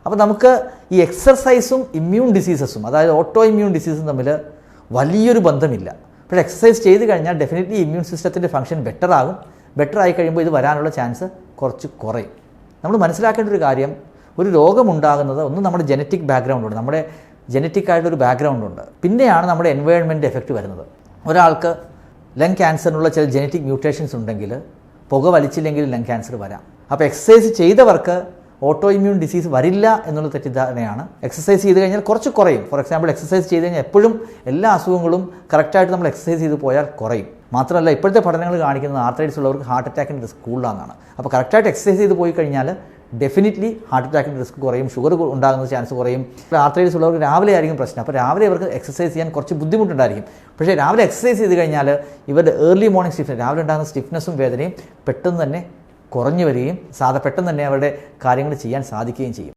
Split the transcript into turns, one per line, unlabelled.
അപ്പോൾ നമുക്ക് ഈ എക്സർസൈസും ഇമ്മ്യൂൺ ഡിസീസസും, അതായത് ഓട്ടോ ഇമ്മ്യൂൺ ഡിസീസും തമ്മിൽ വലിയൊരു ബന്ധമില്ല. പക്ഷേ എക്സസൈസ് ചെയ്ത് കഴിഞ്ഞാൽ ഡെഫിനറ്റ്ലി ഇമ്മ്യൂൺ സിസ്റ്റത്തിൻ്റെ ഫംഗ്ഷൻ ബെറ്റർ ആകും. ബെറ്റർ ആയി കഴിയുമ്പോൾ ഇത് വരാനുള്ള ചാൻസ് കുറച്ച് കുറയും. നമ്മൾ മനസ്സിലാക്കേണ്ട ഒരു കാര്യം, ഒരു രോഗമുണ്ടാകുന്നത് ഒന്ന് നമ്മുടെ ജനറ്റിക് ബാക്ക്ഗ്രൗണ്ടുണ്ട്, നമ്മുടെ ജനറ്റിക് ആയിട്ടൊരു ബാക്ക്ഗ്രൗണ്ടുണ്ട്. പിന്നെയാണ് നമ്മുടെ എൻവയോൺമെൻറ്റ് എഫക്റ്റ് വരുന്നത്. ഒരാൾക്ക് ലങ് ക്യാൻസറിനുള്ള ചില ജനറ്റിക് മ്യൂട്ടേഷൻസ് ഉണ്ടെങ്കിൽ പുക വലിച്ചില്ലെങ്കിൽ ലങ് ക്യാൻസർ വരാം. അപ്പോൾ എക്സസൈസ് ചെയ്തവർക്ക് ഓട്ടോ ഇമ്മ്യൂൺ ഡിസീസ് വരില്ല എന്നുള്ള തെറ്റിദ്ധാരണയാണ്. എക്സസൈസ് ചെയ്ത് കഴിഞ്ഞാൽ കുറച്ച് കുറയും. ഫോർ എക്സാമ്പിൾ, എക്സസൈസ് ചെയ്ത് കഴിഞ്ഞാൽ എപ്പോഴും എല്ലാ അസുഖങ്ങളും കറക്റ്റായിട്ട് നമ്മൾ എക്സസൈസ് ചെയ്ത് പോയാൽ കുറയും. മാത്രമല്ല, ഇപ്പോഴത്തെ പഠനങ്ങൾ കാണിക്കുന്നത് ആർത്രൈറ്റിസ് ഉള്ളവർക്ക് ഹാർട്ട് അറ്റാക്കിൻ്റെ റിസ്ക് കൂടുതലാണെന്നാണ്. അപ്പോൾ കറക്റ്റായിട്ട് എക്സസൈസ് ചെയ്ത് പോയി കഴിഞ്ഞാൽ ഡെഫിനറ്റ്ലി ഹാർട്ട് അറ്റാക്കിൻ്റെ റിസ്ക് കുറയും, ഷുഗർ ഉണ്ടാകുന്ന ചാൻസ് കുറയും. ആർത്രൈറ്റിസ് ഉള്ളവർക്ക് രാവിലെ ആയിരിക്കും പ്രശ്നം. അപ്പോൾ രാവിലെ അവർക്ക് എക്സസൈസ് ചെയ്യാൻ കുറച്ച് ബുദ്ധിമുട്ടുണ്ടായിരിക്കും. പക്ഷേ രാവിലെ എക്സസൈസ് ചെയ്ത് കഴിഞ്ഞാൽ ഇവരുടെ ഏർലി മോർണിംഗ് സ്റ്റിഫ്നെസ്, രാവിലെ ഉണ്ടാകുന്ന സ്റ്റിഫ്നെസ്സും വേദനയും പെട്ടെന്ന് തന്നെ കുറഞ്ഞു വരികയും പെട്ടെന്ന് തന്നെ അവരുടെ കാര്യങ്ങൾ ചെയ്യാൻ സാധിക്കുകയും ചെയ്യും.